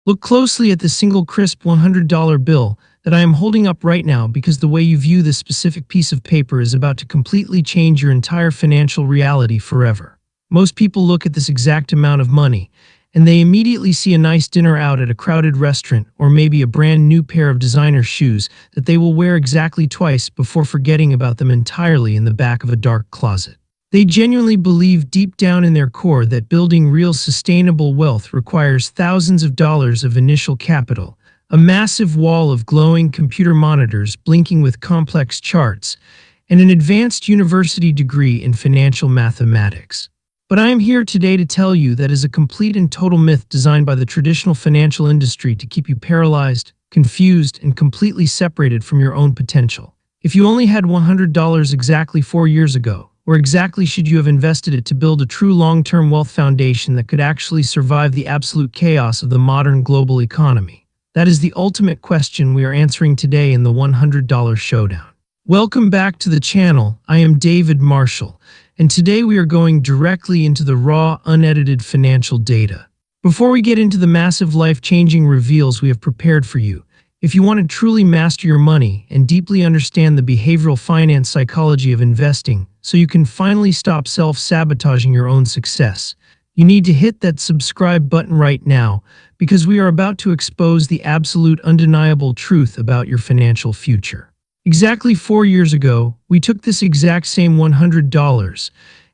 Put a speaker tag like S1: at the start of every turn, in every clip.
S1: Look closely at the single crisp $100 bill that I am holding up right now because the way you view this specific piece of paper is about to completely change your entire financial reality forever. Most people look at this exact amount of money and they immediately see a nice dinner out at a crowded restaurant or maybe a brand new pair of designer shoes that they will wear exactly twice before forgetting about them entirely in the back of a dark closet. They genuinely believe deep down in their core that building real sustainable wealth requires thousands of dollars of initial capital, a massive wall of glowing computer monitors blinking with complex charts, and an advanced university degree in financial mathematics. But I am here today to tell you that is a complete and total myth designed by the traditional financial industry to keep you paralyzed, confused, and completely separated from your own potential. If you only had $100 exactly 4 years ago, where exactly should you have invested it to build a true long-term wealth foundation that could actually survive the absolute chaos of the modern global economy? That is the ultimate question we are answering today in the $100 Showdown. Welcome back to the channel. I am David Marshall, and today we are going directly into the raw, unedited financial data. Before we get into the massive life-changing reveals we have prepared for you, if you want to truly master your money and deeply understand the behavioral finance psychology of investing so you can finally stop self-sabotaging your own success, you need to hit that subscribe button right now because we are about to expose the absolute undeniable truth about your financial future. Exactly 4 years ago, we took this exact same $100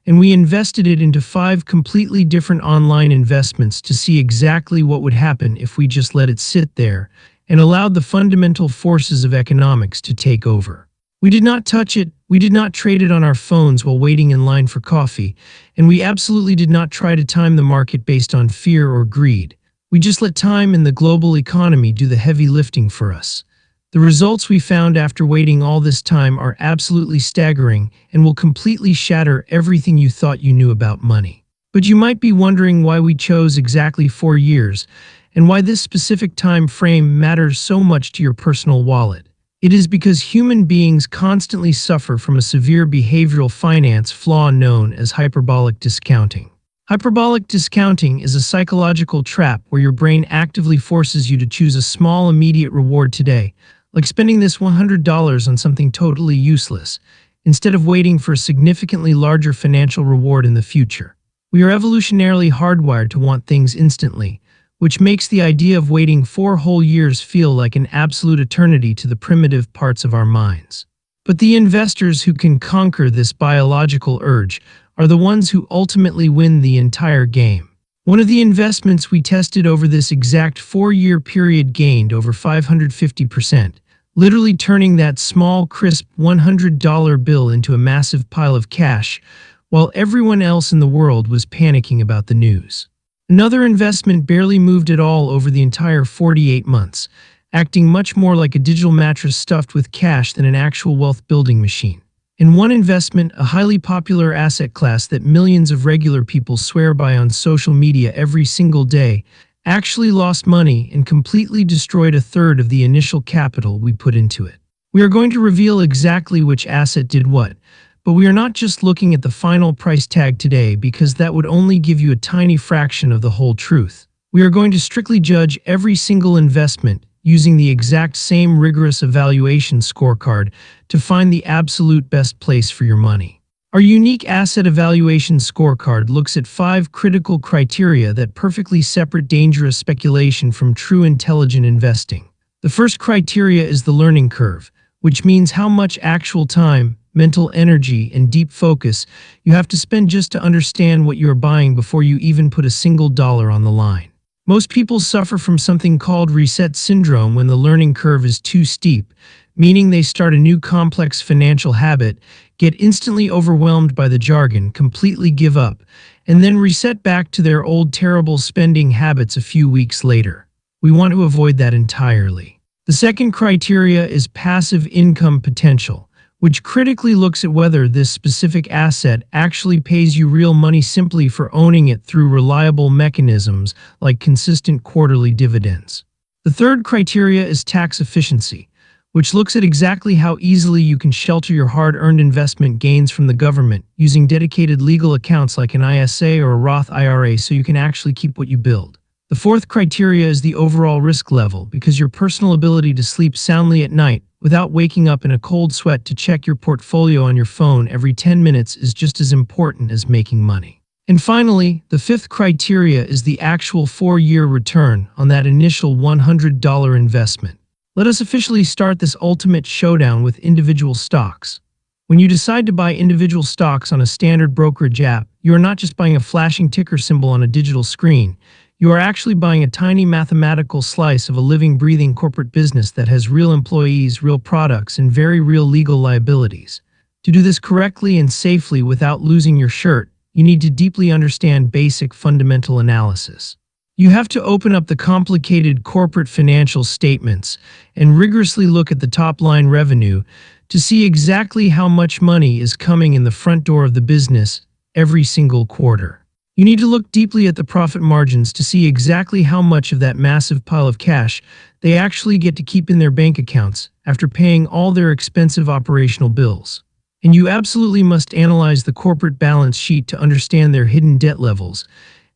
S1: and we invested it into 5 completely different online investments to see exactly what would happen if we just let it sit there and allowed the fundamental forces of economics to take over. We did not touch it, we did not trade it on our phones while waiting in line for coffee, and we absolutely did not try to time the market based on fear or greed. We just let time and the global economy do the heavy lifting for us. The results we found after waiting all this time are absolutely staggering and will completely shatter everything you thought you knew about money. But you might be wondering why we chose exactly 4 years and why this specific time frame matters so much to your personal wallet. It is because human beings constantly suffer from a severe behavioral finance flaw known as hyperbolic discounting. Hyperbolic discounting is a psychological trap where your brain actively forces you to choose a small immediate reward today, like spending this $100 on something totally useless, instead of waiting for a significantly larger financial reward in the future. We are evolutionarily hardwired to want things instantly, which makes the idea of waiting 4 whole years feel like an absolute eternity to the primitive parts of our minds. But the investors who can conquer this biological urge are the ones who ultimately win the entire game. One of the investments we tested over this exact 4-year period gained over 550%, literally turning that small, crisp $100 bill into a massive pile of cash, while everyone else in the world was panicking about the news. Another investment barely moved at all over the entire 48 months, acting much more like a digital mattress stuffed with cash than an actual wealth-building machine. In one investment, a highly popular asset class that millions of regular people swear by on social media every single day, actually lost money and completely destroyed a third of the initial capital we put into it. We are going to reveal exactly which asset did what, but we are not just looking at the final price tag today because that would only give you a tiny fraction of the whole truth. We are going to strictly judge every single investment using the exact same rigorous evaluation scorecard to find the absolute best place for your money. Our unique asset evaluation scorecard looks at 5 critical criteria that perfectly separate dangerous speculation from true intelligent investing. The first criteria is the learning curve, which means how much actual time, mental energy, and deep focus you have to spend just to understand what you are buying before you even put a single dollar on the line. Most people suffer from something called reset syndrome when the learning curve is too steep, meaning they start a new complex financial habit, get instantly overwhelmed by the jargon, completely give up, and then reset back to their old terrible spending habits a few weeks later. We want to avoid that entirely. The second criteria is passive income potential, which critically looks at whether this specific asset actually pays you real money simply for owning it through reliable mechanisms like consistent quarterly dividends. The third criteria is tax efficiency, which looks at exactly how easily you can shelter your hard-earned investment gains from the government using dedicated legal accounts like an ISA or a Roth IRA so you can actually keep what you build. The fourth criteria is the overall risk level, because your personal ability to sleep soundly at night without waking up in a cold sweat to check your portfolio on your phone every 10 minutes is just as important as making money. And finally, the fifth criteria is the actual 4-year return on that initial $100 investment. Let us officially start this ultimate showdown with individual stocks. When you decide to buy individual stocks on a standard brokerage app, you are not just buying a flashing ticker symbol on a digital screen. You are actually buying a tiny mathematical slice of a living, breathing corporate business that has real employees, real products, and very real legal liabilities. To do this correctly and safely without losing your shirt, you need to deeply understand basic fundamental analysis. You have to open up the complicated corporate financial statements and rigorously look at the top-line revenue to see exactly how much money is coming in the front door of the business every single quarter. You need to look deeply at the profit margins to see exactly how much of that massive pile of cash they actually get to keep in their bank accounts after paying all their expensive operational bills. And you absolutely must analyze the corporate balance sheet to understand their hidden debt levels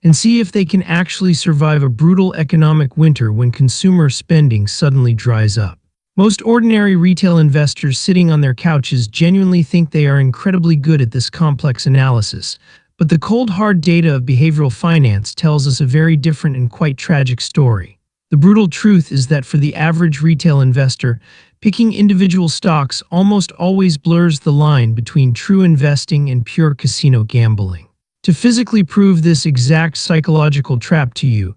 S1: and see if they can actually survive a brutal economic winter when consumer spending suddenly dries up. Most ordinary retail investors sitting on their couches genuinely think they are incredibly good at this complex analysis, but the cold hard data of behavioral finance tells us a very different and quite tragic story. The brutal truth is that for the average retail investor, picking individual stocks almost always blurs the line between true investing and pure casino gambling. To physically prove this exact psychological trap to you,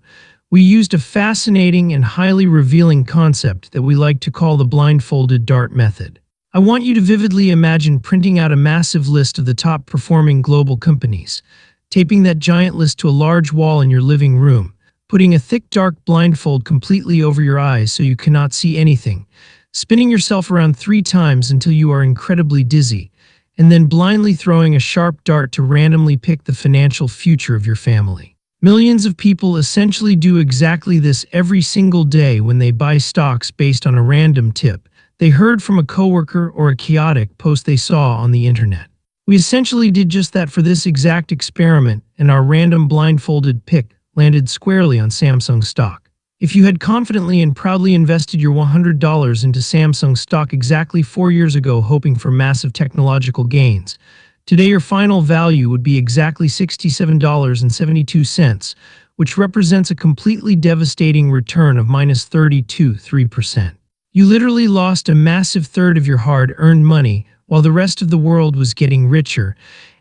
S1: we used a fascinating and highly revealing concept that we like to call the blindfolded dart method. I want you to vividly imagine printing out a massive list of the top-performing global companies, taping that giant list to a large wall in your living room, putting a thick dark blindfold completely over your eyes so you cannot see anything, spinning yourself around 3 times until you are incredibly dizzy, and then blindly throwing a sharp dart to randomly pick the financial future of your family. Millions of people essentially do exactly this every single day when they buy stocks based on a random tip they heard from a coworker or a chaotic post they saw on the internet. We essentially did just that for this exact experiment, and our random blindfolded pick landed squarely on Samsung stock. If you had confidently and proudly invested your $100 into Samsung stock exactly 4 years ago hoping for massive technological gains, today your final value would be exactly $67.72, which represents a completely devastating return of minus 32.3%. You literally lost a massive third of your hard-earned money while the rest of the world was getting richer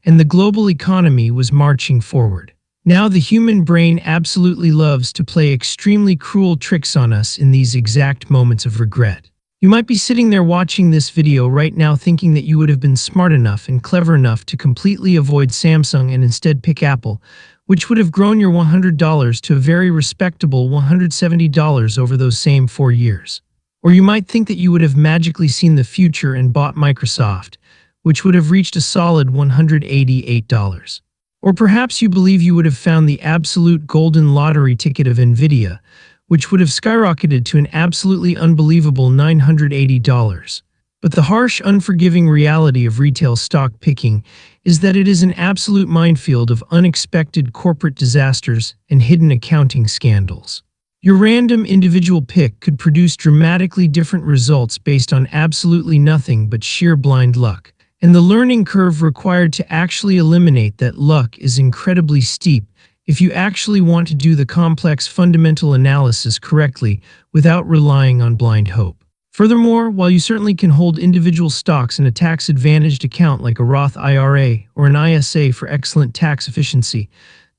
S1: and the global economy was marching forward. Now the human brain absolutely loves to play extremely cruel tricks on us in these exact moments of regret. You might be sitting there watching this video right now thinking that you would have been smart enough and clever enough to completely avoid Samsung and instead pick Apple, which would have grown your $100 to a very respectable $170 over those same 4 years. Or you might think that you would have magically seen the future and bought Microsoft, which would have reached a solid $188. Or perhaps you believe you would have found the absolute golden lottery ticket of Nvidia, which would have skyrocketed to an absolutely unbelievable $980. But the harsh, unforgiving reality of retail stock picking is that it is an absolute minefield of unexpected corporate disasters and hidden accounting scandals. Your random individual pick could produce dramatically different results based on absolutely nothing but sheer blind luck. And the learning curve required to actually eliminate that luck is incredibly steep if you actually want to do the complex fundamental analysis correctly without relying on blind hope. Furthermore, while you certainly can hold individual stocks in a tax-advantaged account like a Roth IRA or an ISA for excellent tax efficiency,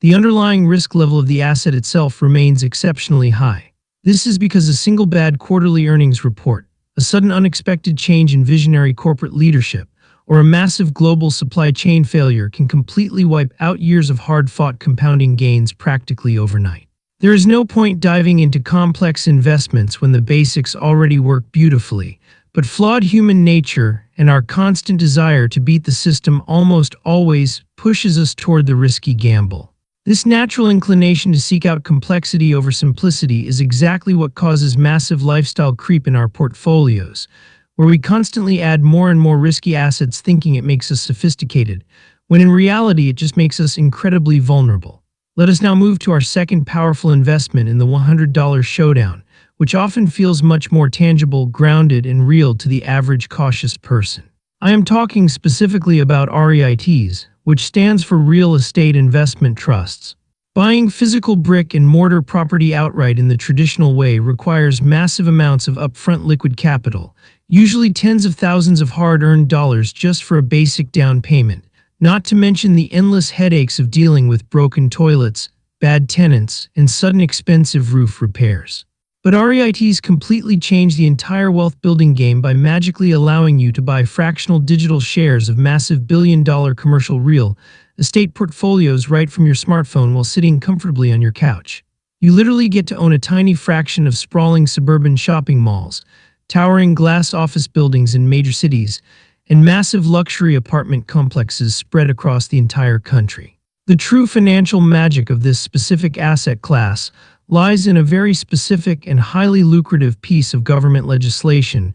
S1: the underlying risk level of the asset itself remains exceptionally high. This is because a single bad quarterly earnings report, a sudden unexpected change in visionary corporate leadership, or a massive global supply chain failure can completely wipe out years of hard-fought compounding gains practically overnight. There is no point diving into complex investments when the basics already work beautifully, but flawed human nature and our constant desire to beat the system almost always pushes us toward the risky gamble. This natural inclination to seek out complexity over simplicity is exactly what causes massive lifestyle creep in our portfolios, where we constantly add more and more risky assets thinking it makes us sophisticated, when in reality it just makes us incredibly vulnerable. Let us now move to our second powerful investment in the $100 showdown, which often feels much more tangible, grounded, and real to the average cautious person. I am talking specifically about REITs, which stands for Real Estate Investment Trusts. Buying physical brick and mortar property outright in the traditional way requires massive amounts of upfront liquid capital, usually tens of thousands of hard-earned dollars just for a basic down payment, not to mention the endless headaches of dealing with broken toilets, bad tenants, and sudden expensive roof repairs. But REITs completely change the entire wealth-building game by magically allowing you to buy fractional digital shares of massive billion-dollar commercial real estate portfolios right from your smartphone while sitting comfortably on your couch. You literally get to own a tiny fraction of sprawling suburban shopping malls, towering glass office buildings in major cities, and massive luxury apartment complexes spread across the entire country. The true financial magic of this specific asset class lies in a very specific and highly lucrative piece of government legislation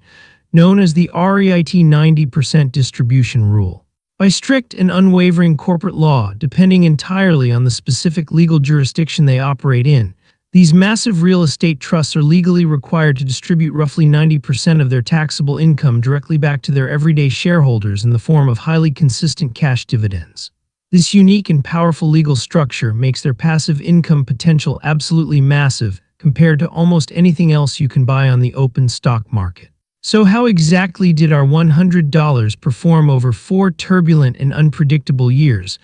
S1: known as the REIT 90% distribution rule. By strict and unwavering corporate law, depending entirely on the specific legal jurisdiction they operate in, these massive real estate trusts are legally required to distribute roughly 90% of their taxable income directly back to their everyday shareholders in the form of highly consistent cash dividends. This unique and powerful legal structure makes their passive income potential absolutely massive compared to almost anything else you can buy on the open stock market. So how exactly did our $100 perform over 4 turbulent and unpredictable years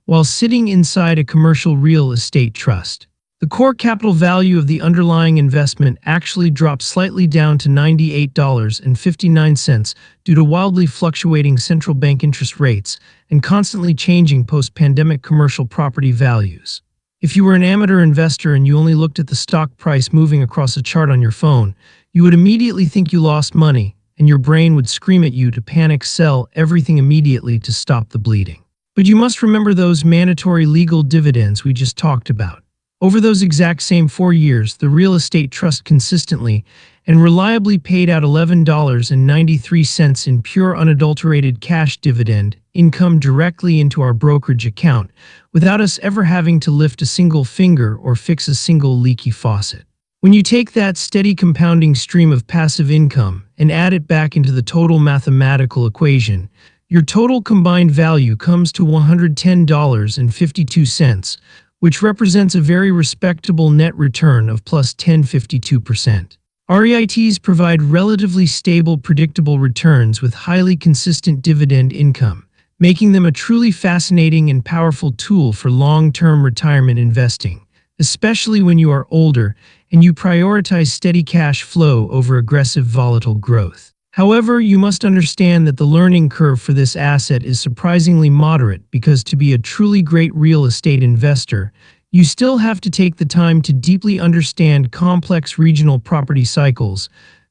S1: while sitting inside a commercial real estate trust? The core capital value of the underlying investment actually dropped slightly down to $98.59 due to wildly fluctuating central bank interest rates and constantly changing post-pandemic commercial property values. If you were an amateur investor and you only looked at the stock price moving across a chart on your phone, you would immediately think you lost money, and your brain would scream at you to panic sell everything immediately to stop the bleeding. But you must remember those mandatory legal dividends we just talked about. Over those exact same 4 years, the real estate trust consistently and reliably paid out $11.93 in pure unadulterated cash dividend income directly into our brokerage account, without us ever having to lift a single finger or fix a single leaky faucet. When you take that steady compounding stream of passive income and add it back into the total mathematical equation, your total combined value comes to $110.52, which represents a very respectable net return of plus 10.52%. REITs provide relatively stable, predictable returns with highly consistent dividend income, making them a truly fascinating and powerful tool for long-term retirement investing, especially when you are older and you prioritize steady cash flow over aggressive volatile growth. However, you must understand that the learning curve for this asset is surprisingly moderate because to be a truly great real estate investor, you still have to take the time to deeply understand complex regional property cycles,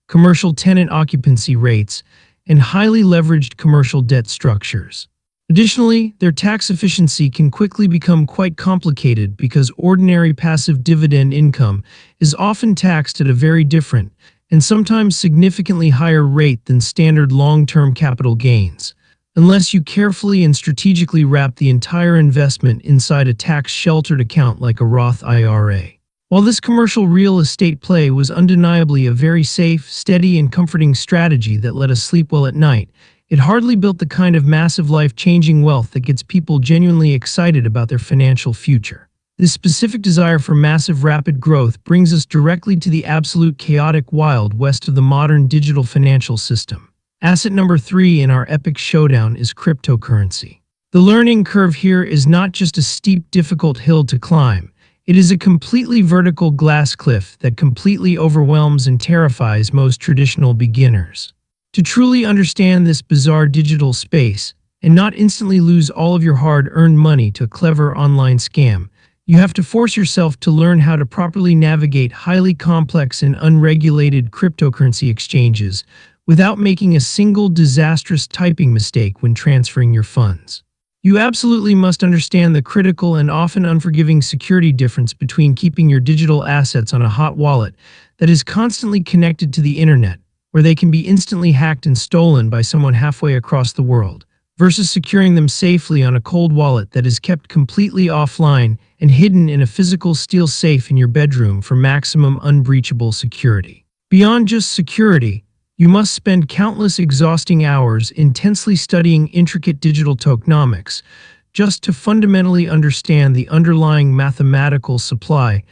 S1: commercial tenant occupancy rates, and highly leveraged commercial debt structures. Additionally, their tax efficiency can quickly become quite complicated because ordinary passive dividend income is often taxed at a very different and sometimes significantly higher rate than standard long-term capital gains, unless you carefully and strategically wrap the entire investment inside a tax-sheltered account like a Roth IRA. While this commercial real estate play was undeniably a very safe, steady, and comforting strategy that let us sleep well at night, it hardly built the kind of massive life-changing wealth that gets people genuinely excited about their financial future. This specific desire for massive rapid growth brings us directly to the absolute chaotic wild west of the modern digital financial system. Asset number 3 in our epic showdown is cryptocurrency. The learning curve here is not just a steep, difficult hill to climb. It is a completely vertical glass cliff that completely overwhelms and terrifies most traditional beginners. To truly understand this bizarre digital space and not instantly lose all of your hard-earned money to a clever online scam, you have to force yourself to learn how to properly navigate highly complex and unregulated cryptocurrency exchanges without making a single disastrous typing mistake when transferring your funds. You absolutely must understand the critical and often unforgiving security difference between keeping your digital assets on a hot wallet that is constantly connected to the internet, where they can be instantly hacked and stolen by someone halfway across the world, versus securing them safely on a cold wallet that is kept completely offline and hidden in a physical steel safe in your bedroom for maximum unbreachable security. Beyond just security, you must spend countless exhausting hours intensely studying intricate digital tokenomics just to fundamentally understand the underlying mathematical supply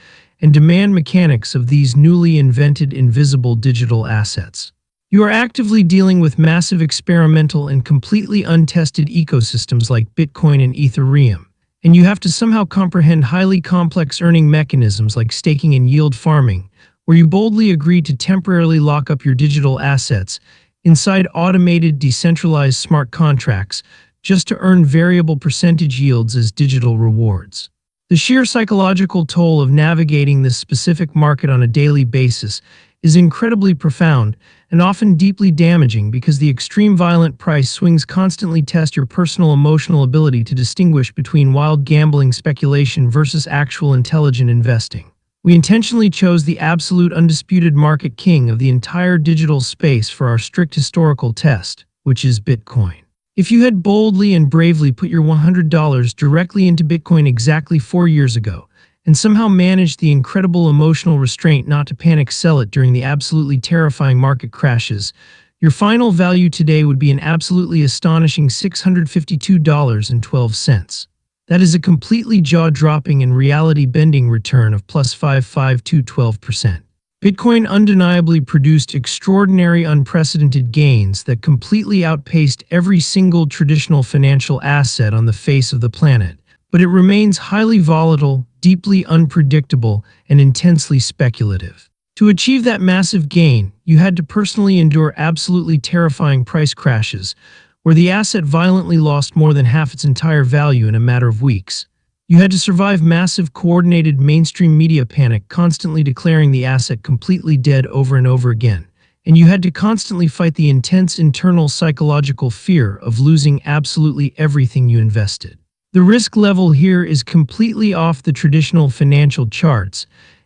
S1: and demand mechanics of these newly invented invisible digital assets. You are actively dealing with massive experimental and completely untested ecosystems like Bitcoin and Ethereum, and you have to somehow comprehend highly complex earning mechanisms like staking and yield farming, where you boldly agree to temporarily lock up your digital assets inside automated decentralized smart contracts just to earn variable percentage yields as digital rewards. The sheer psychological toll of navigating this specific market on a daily basis is incredibly profound and often deeply damaging because the extreme violent price swings constantly test your personal emotional ability to distinguish between wild gambling speculation versus actual intelligent investing. We intentionally chose the absolute undisputed market king of the entire digital space for our strict historical test, which is Bitcoin. If you had boldly and bravely put your $100 directly into Bitcoin exactly 4 years ago, and somehow managed the incredible emotional restraint not to panic sell it during the absolutely terrifying market crashes, your final value today would be an absolutely astonishing $652.12. That is a completely jaw-dropping and reality-bending return of plus 55212%. Bitcoin undeniably produced extraordinary unprecedented gains that completely outpaced every single traditional financial asset on the face of the planet, but it remains highly volatile, deeply unpredictable, and intensely speculative. To achieve that massive gain, you had to personally endure absolutely terrifying price crashes, where the asset violently lost more than half its entire value in a matter of weeks. You had to survive massive coordinated mainstream media panic constantly declaring the asset completely dead over and over again, and you had to constantly fight the intense internal psychological fear of losing absolutely everything you invested. The risk level here is completely off the traditional financial charts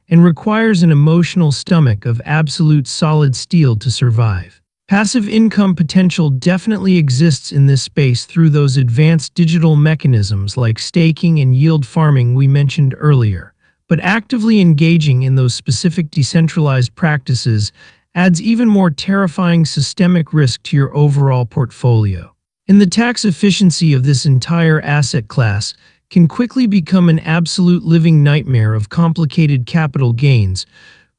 S1: and requires an emotional stomach of absolute solid steel to survive. Passive income potential definitely exists in this space through those advanced digital mechanisms like staking and yield farming we mentioned earlier, but actively engaging in those specific decentralized practices adds even more terrifying systemic risk to your overall portfolio. And the tax efficiency of this entire asset class can quickly become an absolute living nightmare of complicated capital gains,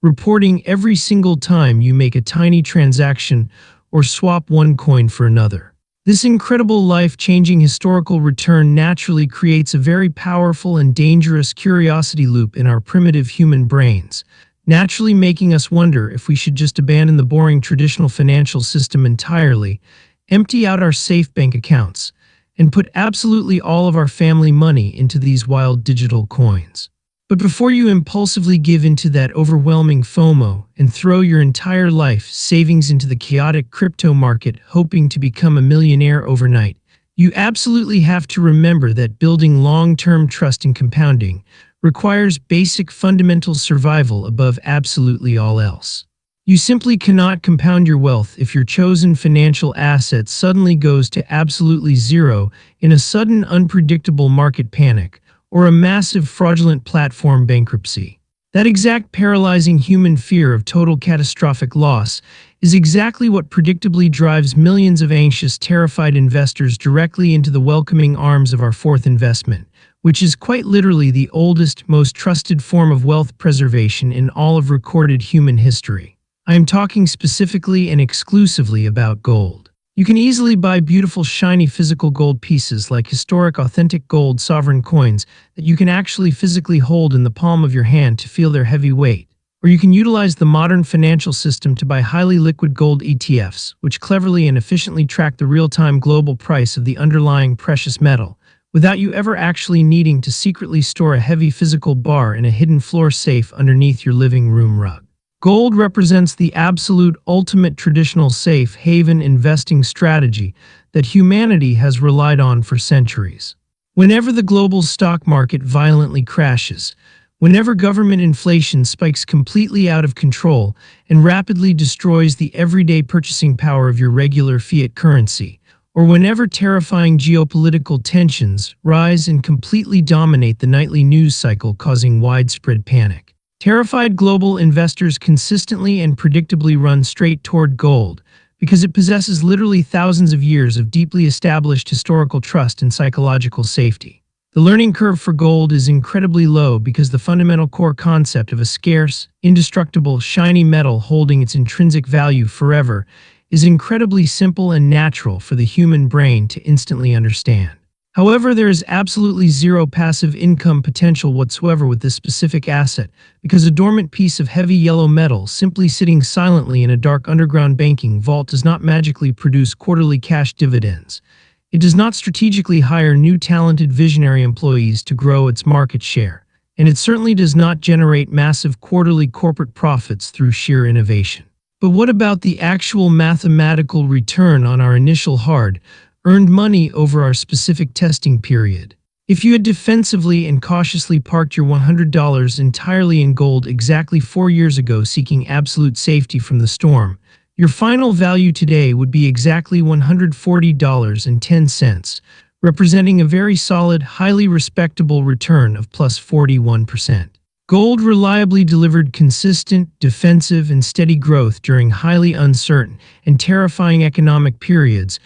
S1: reporting every single time you make a tiny transaction or swap one coin for another. This incredible life-changing historical return naturally creates a very powerful and dangerous curiosity loop in our primitive human brains, naturally making us wonder if we should just abandon the boring traditional financial system entirely, empty out our safe bank accounts, and put absolutely all of our family money into these wild digital coins. But before you impulsively give into that overwhelming FOMO and throw your entire life savings into the chaotic crypto market hoping to become a millionaire overnight, you absolutely have to remember that building long-term trust in compounding requires basic fundamental survival above absolutely all else. You simply cannot compound your wealth if your chosen financial asset suddenly goes to absolutely zero in a sudden unpredictable market panic, or a massive fraudulent platform bankruptcy. That exact paralyzing human fear of total catastrophic loss is exactly what predictably drives millions of anxious, terrified investors directly into the welcoming arms of our fourth investment, which is quite literally the oldest, most trusted form of wealth preservation in all of recorded human history. I am talking specifically and exclusively about gold. You can easily buy beautiful, shiny physical gold pieces like historic, authentic gold sovereign coins that you can actually physically hold in the palm of your hand to feel their heavy weight. Or you can utilize the modern financial system to buy highly liquid gold ETFs, which cleverly and efficiently track the real-time global price of the underlying precious metal, without you ever actually needing to secretly store a heavy physical bar in a hidden floor safe underneath your living room rug. Gold represents the absolute ultimate traditional safe haven investing strategy that humanity has relied on for centuries. Whenever the global stock market violently crashes, whenever government inflation spikes completely out of control and rapidly destroys the everyday purchasing power of your regular fiat currency, or whenever terrifying geopolitical tensions rise and completely dominate the nightly news cycle, causing widespread panic. Terrified global investors consistently and predictably run straight toward gold because it possesses literally thousands of years of deeply established historical trust and psychological safety. The learning curve for gold is incredibly low because the fundamental core concept of a scarce, indestructible, shiny metal holding its intrinsic value forever is incredibly simple and natural for the human brain to instantly understand. However, there is absolutely zero passive income potential whatsoever with this specific asset because a dormant piece of heavy yellow metal simply sitting silently in a dark underground banking vault does not magically produce quarterly cash dividends. It does not strategically hire new talented visionary employees to grow its market share, and it certainly does not generate massive quarterly corporate profits through sheer innovation. But what about the actual mathematical return on our initial hard-earned money over our specific testing period? If you had defensively and cautiously parked your $100 entirely in gold exactly 4 years ago seeking absolute safety from the storm, your final value today would be exactly $140.10, representing a very solid, highly respectable return of plus 41%. Gold reliably delivered consistent, defensive, and steady growth during highly uncertain and terrifying economic periods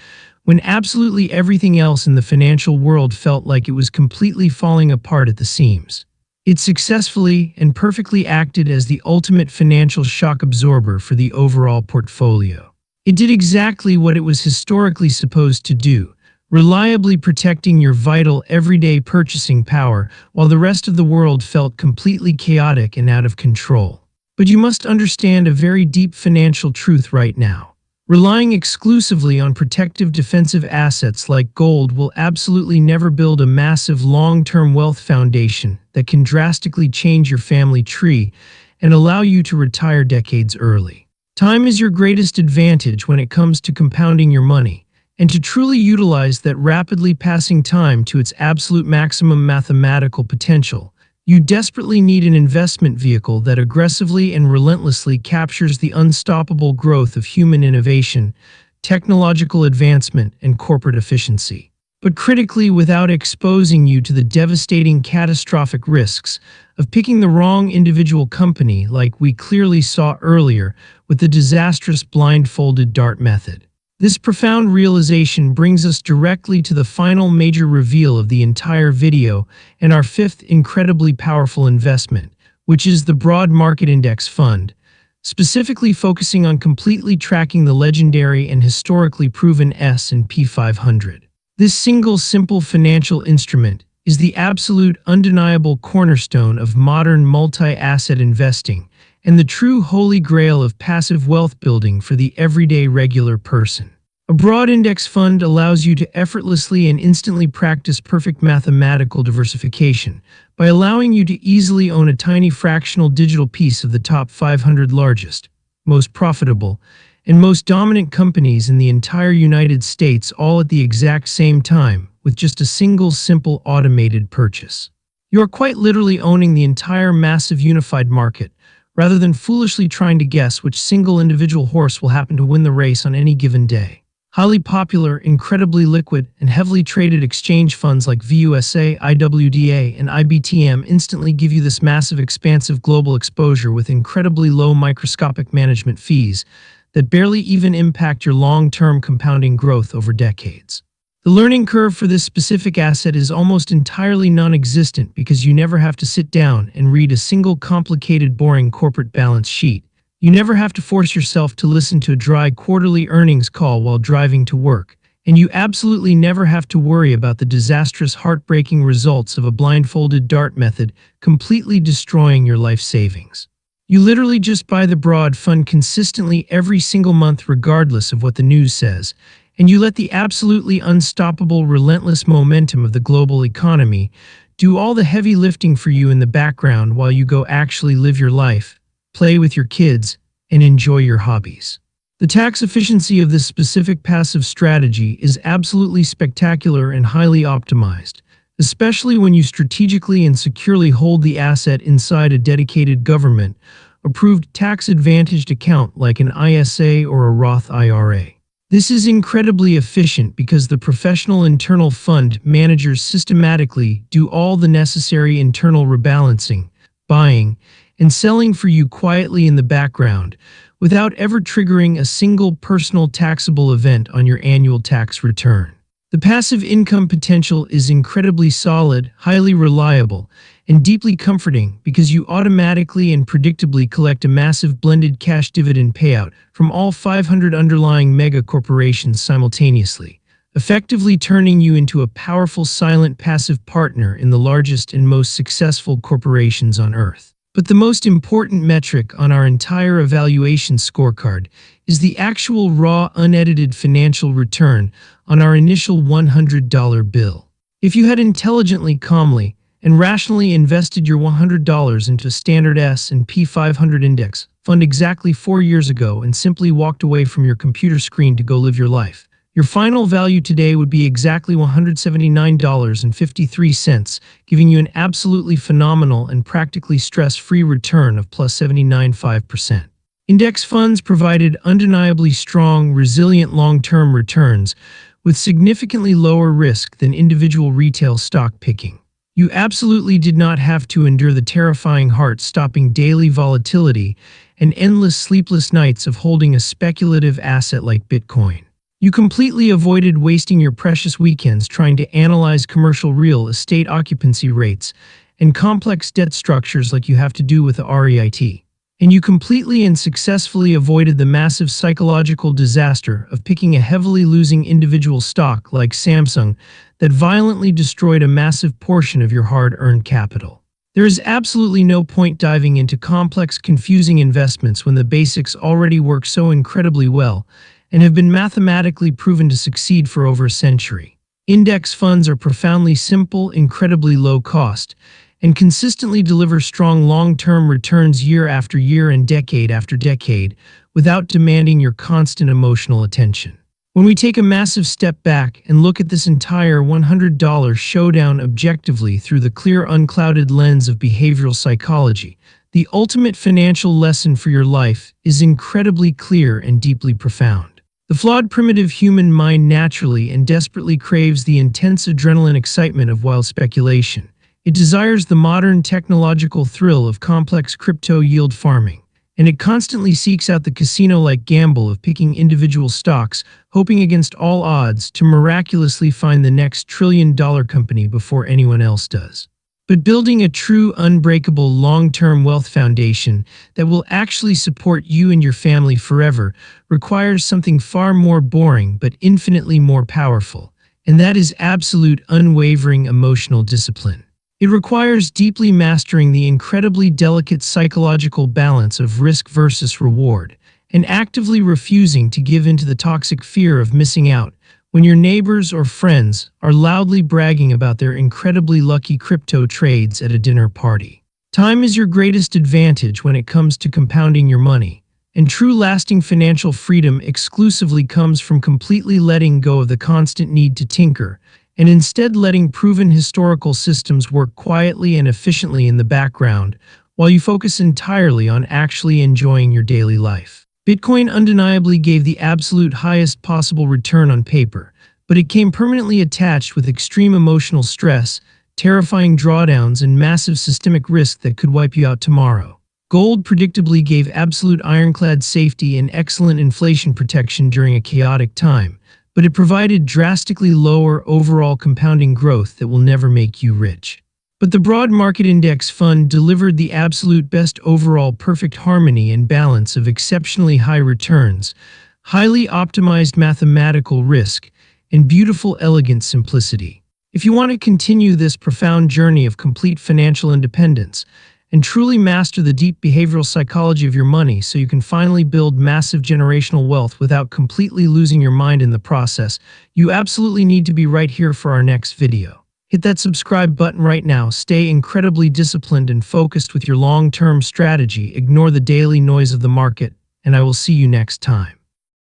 S1: when absolutely everything else in the financial world felt like it was completely falling apart at the seams. It successfully and perfectly acted as the ultimate financial shock absorber for the overall portfolio. It did exactly what it was historically supposed to do, reliably protecting your vital everyday purchasing power while the rest of the world felt completely chaotic and out of control. But you must understand a very deep financial truth right now. Relying exclusively on protective defensive assets like gold will absolutely never build a massive long-term wealth foundation that can drastically change your family tree and allow you to retire decades early. Time is your greatest advantage when it comes to compounding your money, and to truly utilize that rapidly passing time to its absolute maximum mathematical potential, you desperately need an investment vehicle that aggressively and relentlessly captures the unstoppable growth of human innovation, technological advancement, and corporate efficiency, but critically without exposing you to the devastating catastrophic risks of picking the wrong individual company like we clearly saw earlier with the disastrous blindfolded dart method. This profound realization brings us directly to the final major reveal of the entire video and our fifth incredibly powerful investment, which is the Broad Market Index Fund, specifically focusing on completely tracking the legendary and historically proven S&P 500. This single simple financial instrument is the absolute undeniable cornerstone of modern multi-asset investing and the true holy grail of passive wealth building for the everyday regular person. A broad index fund allows you to effortlessly and instantly practice perfect mathematical diversification by allowing you to easily own a tiny fractional digital piece of the top 500 largest, most profitable, and most dominant companies in the entire United States all at the exact same time with just a single simple automated purchase. You are quite literally owning the entire massive unified market, rather than foolishly trying to guess which single individual horse will happen to win the race on any given day. Highly popular, incredibly liquid, and heavily traded exchange funds like VUSA, IWDA, and IBTM instantly give you this massive expansive global exposure with incredibly low microscopic management fees that barely even impact your long-term compounding growth over decades. The learning curve for this specific asset is almost entirely non-existent because you never have to sit down and read a single complicated, boring corporate balance sheet. You never have to force yourself to listen to a dry quarterly earnings call while driving to work, and you absolutely never have to worry about the disastrous, heartbreaking results of a blindfolded dart method completely destroying your life savings. You literally just buy the broad fund consistently every single month regardless of what the news says, and you let the absolutely unstoppable, relentless momentum of the global economy do all the heavy lifting for you in the background while you go actually live your life, play with your kids, and enjoy your hobbies. The tax efficiency of this specific passive strategy is absolutely spectacular and highly optimized, especially when you strategically and securely hold the asset inside a dedicated government-approved tax-advantaged account like an ISA or a Roth IRA. This is incredibly efficient because the professional internal fund managers systematically do all the necessary internal rebalancing, buying, and selling for you quietly in the background, without ever triggering a single personal taxable event on your annual tax return. The passive income potential is incredibly solid, highly reliable, and deeply comforting because you automatically and predictably collect a massive blended cash dividend payout from all 500 underlying mega corporations simultaneously, effectively turning you into a powerful silent passive partner in the largest and most successful corporations on Earth. But the most important metric on our entire evaluation scorecard is the actual raw, unedited financial return on our initial $100 bill. If you had intelligently, calmly, and rationally invested your $100 into a standard S&P 500 index fund exactly 4 years ago and simply walked away from your computer screen to go live your life, your final value today would be exactly $179.53, giving you an absolutely phenomenal and practically stress-free return of plus 79.5%. Index funds provided undeniably strong, resilient long-term returns with significantly lower risk than individual retail stock picking. You absolutely did not have to endure the terrifying heart-stopping daily volatility and endless sleepless nights of holding a speculative asset like Bitcoin. You completely avoided wasting your precious weekends trying to analyze commercial real estate occupancy rates and complex debt structures like you have to do with the REIT. And you completely and successfully avoided the massive psychological disaster of picking a heavily losing individual stock like Samsung that violently destroyed a massive portion of your hard-earned capital. There is absolutely no point diving into complex, confusing investments when the basics already work so incredibly well and have been mathematically proven to succeed for over a century. Index funds are profoundly simple, incredibly low cost, and consistently deliver strong long-term returns year after year and decade after decade without demanding your constant emotional attention. When we take a massive step back and look at this entire $100 showdown objectively through the clear, unclouded lens of behavioral psychology, the ultimate financial lesson for your life is incredibly clear and deeply profound. The flawed primitive human mind naturally and desperately craves the intense adrenaline excitement of wild speculation. It desires the modern technological thrill of complex crypto yield farming, and it constantly seeks out the casino-like gamble of picking individual stocks, hoping against all odds to miraculously find the next trillion-dollar company before anyone else does. But building a true, unbreakable, long-term wealth foundation that will actually support you and your family forever requires something far more boring but infinitely more powerful, and that is absolute, unwavering emotional discipline. It requires deeply mastering the incredibly delicate psychological balance of risk versus reward, and actively refusing to give in to the toxic fear of missing out when your neighbors or friends are loudly bragging about their incredibly lucky crypto trades at a dinner party. Time is your greatest advantage when it comes to compounding your money, and true lasting financial freedom exclusively comes from completely letting go of the constant need to tinker, and instead letting proven historical systems work quietly and efficiently in the background, while you focus entirely on actually enjoying your daily life. Bitcoin undeniably gave the absolute highest possible return on paper, but it came permanently attached with extreme emotional stress, terrifying drawdowns, and massive systemic risk that could wipe you out tomorrow. Gold predictably gave absolute ironclad safety and excellent inflation protection during a chaotic time, but it provided drastically lower overall compounding growth that will never make you rich. But the broad market index fund delivered the absolute best overall perfect harmony and balance of exceptionally high returns, highly optimized mathematical risk, and beautiful, elegant simplicity. If you want to continue this profound journey of complete financial independence and truly master the deep behavioral psychology of your money so you can finally build massive generational wealth without completely losing your mind in the process, you absolutely need to be right here for our next video. Hit that subscribe button right now, stay incredibly disciplined and focused with your long-term strategy, ignore the daily noise of the market, and I will see you next time.